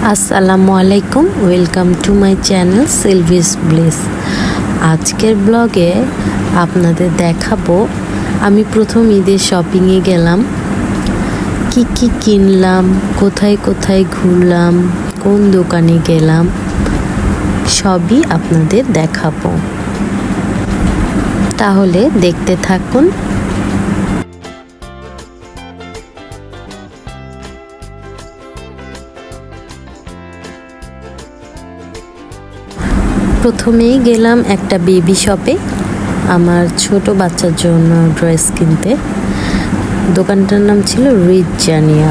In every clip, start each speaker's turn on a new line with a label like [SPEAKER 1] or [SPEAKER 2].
[SPEAKER 1] আসসালামু আলাইকুম, welcome to my channel Sylvie's Bliss. আজকের ব্লগে আপনাদের দেখাবো আমি প্রথম ঈদের শপিংয়ে গেলাম, কি কি কিনলাম, কোথায় কোথায় ঘুরলাম, কোন দোকানে গেলাম, সবই আপনাদের দেখাবো। তাহলে দেখতে থাকুন। প্রথমেই গেলাম একটা বেবি শপে, আমার ছোট বাচ্চার জন্য ড্রেস কিনতে। দোকানটার নাম ছিল রিচ জানিয়া।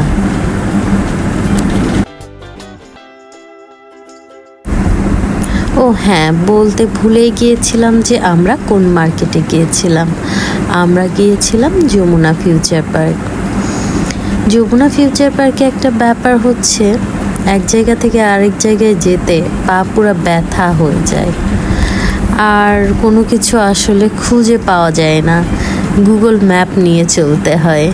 [SPEAKER 1] ও হ্যাঁ, বলতে ভুলেই গিয়েছিলাম যে আমরা কোন মার্কেটে গিয়েছিলাম। আমরা গিয়েছিলাম Jamuna future park. Jamuna future পার্কে একটা ব্যাপার হচ্ছে, এক জায়গা থেকে আরেক জায়গায় যেতে পা পুরো ব্যথা হয়ে যায়, আর কোনো কিছু আসলে খুঁজে পাওয়া যায় না, গুগল ম্যাপ নিয়ে চলতে হয়।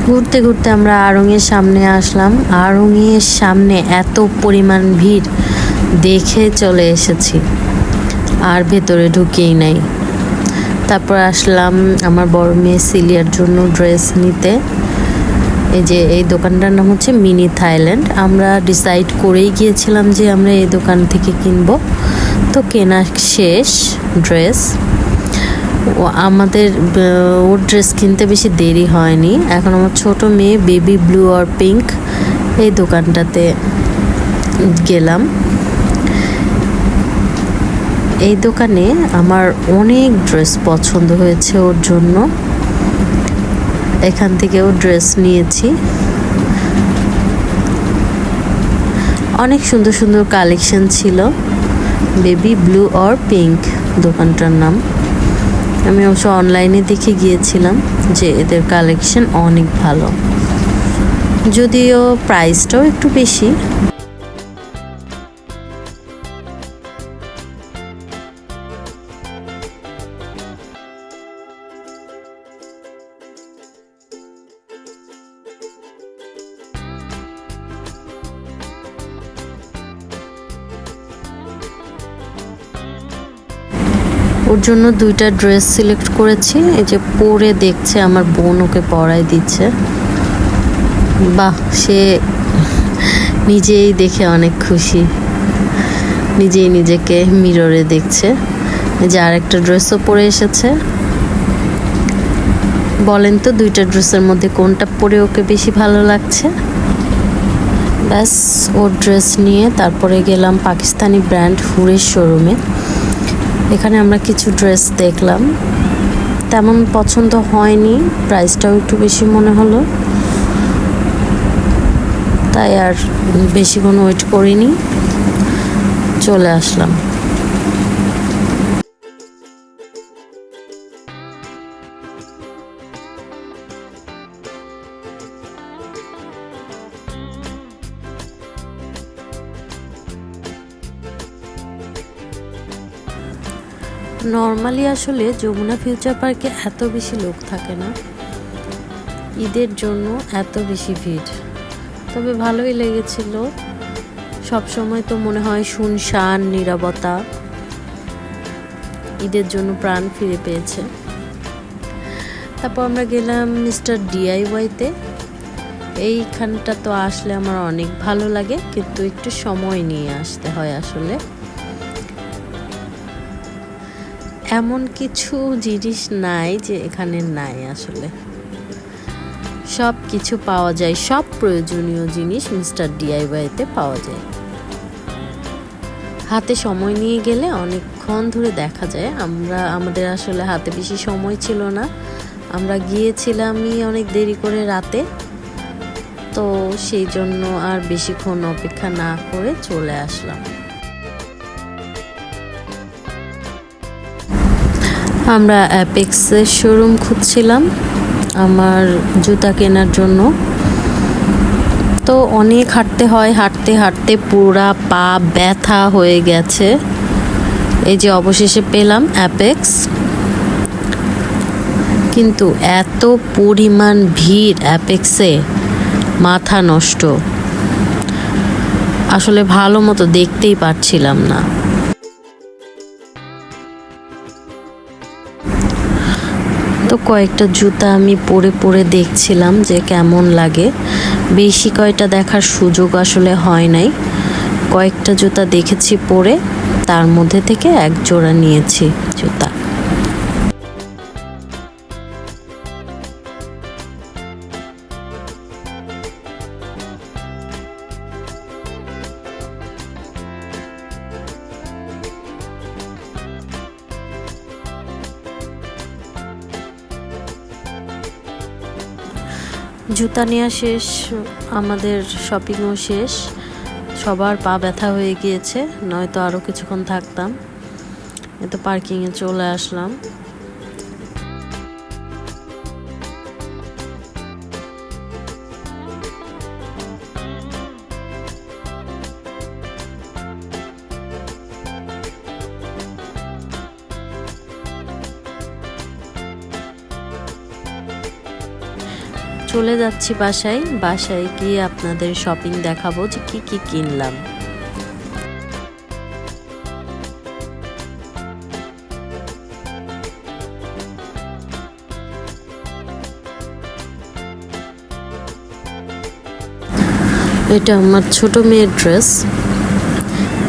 [SPEAKER 1] ঘুরতে ঘুরতে আমরা আড়ংয়ের সামনে আসলাম। আড়ংয়ের সামনে এত পরিমাণ ভিড় দেখে চলে এসেছি, আর ভেতরে ঢুকেই নাই। তারপর আসলাম আমার বড় মেয়ে সিলিয়ার জন্য ড্রেস নিতে। এই দোকানটার নাম হচ্ছে মিনি থাইল্যান্ড। আমরা ডিসাইড করেই গিয়েছিলাম যে আমরা এই দোকান থেকে কিনবো, তো কেনা শেষ ড্রেস। আমাদের ওর ড্রেস কিনতে বেশি দেরি হয়নি। এখন আমার ছোট মেয়ে বেবি ব্লু আর পিঙ্ক এই দোকানটাতে গেলাম। এই দোকানে আমার অনেক ড্রেস পছন্দ হয়েছে ওর জন্য, এখান থেকেও ড্রেস নিয়েছি। অনেক সুন্দর সুন্দর কালেকশন ছিল। বেবি ব্লু আর পিঙ্ক দোকানটার নাম। আমি অবশ্য অনলাইনে দেখে গিয়েছিলাম যে এদের কালেকশন অনেক ভালো, যদিও প্রাইসটাও একটু বেশি। ওর জন্য দুইটা ড্রেস সিলেক্ট করেছি। এই যে পরে দেখছে, আমার বোন ওকে পরাই দিচ্ছে। বাহ, সে নিজেই দেখে অনেক খুশি, নিজেই নিজেকে মিররে দেখছে। যে আর একটা ড্রেসও পরে এসেছে। বলেন তো দুইটা ড্রেসের মধ্যে কোনটা পরে ওকে বেশি ভালো লাগছে? ব্যাস, ওর ড্রেস নিয়ে তারপরে গেলাম পাকিস্তানি ব্র্যান্ড হুরের শোরুমে। এখানে আমরা কিছু ড্রেস দেখলাম, তেমন পছন্দ হয়নি, প্রাইসটাও একটু বেশি মনে হলো, তাই আর বেশিক্ষণ ওয়েট করিনি, চলে আসলাম। নর্মালি আসলে যমুনা ফিউচার পার্কে এত বেশি লোক থাকে না, ঈদের জন্য এত বেশি ভিড়। তবে ভালোই লেগেছিল। সব সময় তো মনে হয় শুনশান নীরবতা, ঈদের জন্য প্রাণ ফিরে পেয়েছে। তারপর আমরা গেলাম মিস্টার ডিআইওয়াইতে। এইখানটা তো আসলে আমার অনেক ভালো লাগে, কিন্তু একটু সময় নিয়ে আসতে হয় আসলে। এমন কিছু জিনিস নাই যে এখানে নাই, আসলে সব কিছু পাওয়া যায়, সব প্রয়োজনীয় জিনিস মিস্টার ডিআইওয়াইতে পাওয়া যায়। হাতে সময় নিয়ে গেলে অনেকক্ষণ ধরে দেখা যায়। আমাদের আসলে হাতে বেশি সময় ছিল না, আমরা গিয়েছিলামই অনেক দেরি করে রাতে, তো সেই জন্য আর বেশিক্ষণ অপেক্ষা না করে চলে আসলাম। আমরা অ্যাপেক্সের শোরুম খুঁজছিলাম আমার জুতা কেনার জন্য। তো অনেক হাঁটতে হয়, হাঁটতে হাঁটতে পুরা পা ব্যথা হয়ে গেছে। এই যে অবশেষে পেলাম অ্যাপেক্স। কিন্তু এত পরিমাণ ভিড় অ্যাপেক্সে, মাথা নষ্ট। আসলে ভালো মতো দেখতেই পারছিলাম না। তো কয়েকটা জুতা আমি পরে পরে দেখছিলাম যে কেমন লাগে। বেশি কয়টা দেখার সুযোগ আসলে হয় নাই। কয়েকটা জুতা দেখেছি পরে, তার মধ্যে থেকে এক জোড়া নিয়েছি জুতা। জুতা নেওয়া শেষ, আমাদের শপিংও শেষ। সবার পা ব্যথা হয়ে গিয়েছে, নয়তো আরও কিছুক্ষণ থাকতাম। এতো পার্কিংয়ে চলে আসলাম। চলে যাচ্ছি বাসায়। বাসায় গিয়ে আপনাদের শপিং দেখাবো যে কি কি কিনলাম। এটা আমার ছোট মেয়ের ড্রেস,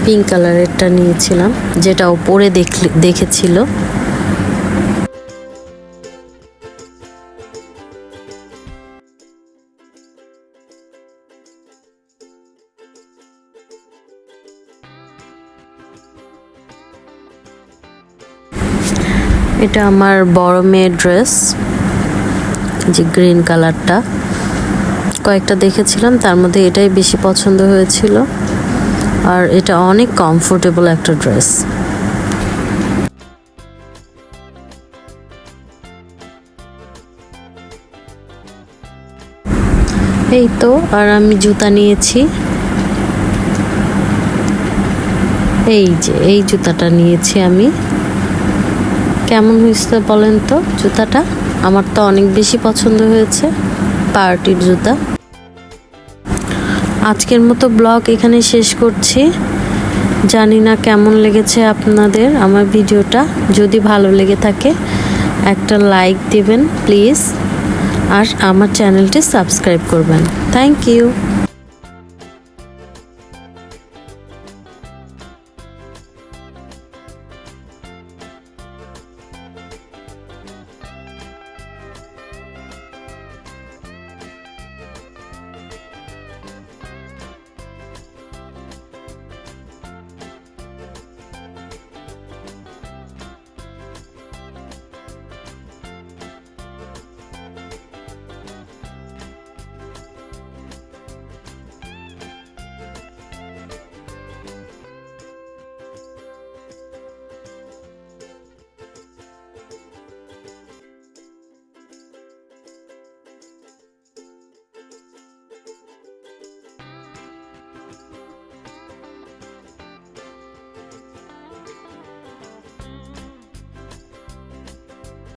[SPEAKER 1] পিঙ্ক কালারেরটা নিয়েছিলাম, যেটা ও পরে দেখেছিল। এটা আমার বড় মেয়ের ড্রেস, যে গ্রিন কালারটা। কয়েকটা দেখেছিলাম, তার মধ্যে এটাই বেশি পছন্দ হয়েছিল। আর এটা অনেক কমফোর্টেবল একটা ড্রেস। এই তো, আর আমি জুতা নিয়েছি। এই জুতাটা নিয়েছি আমি। কেমন হয়েছে বলেন তো জুতাটা? আমার তো অনেক বেশি পছন্দ হয়েছে, পার্টির জুতা। আজকের মতো ব্লগ এখানে শেষ করছি। জানি না কেমন লেগেছে আপনাদের আমার ভিডিওটা। যদি ভালো লেগে থাকে একটা লাইক দিবেন প্লিজ, আর আমার চ্যানেলটি সাবস্ক্রাইব করবেন। Thank you.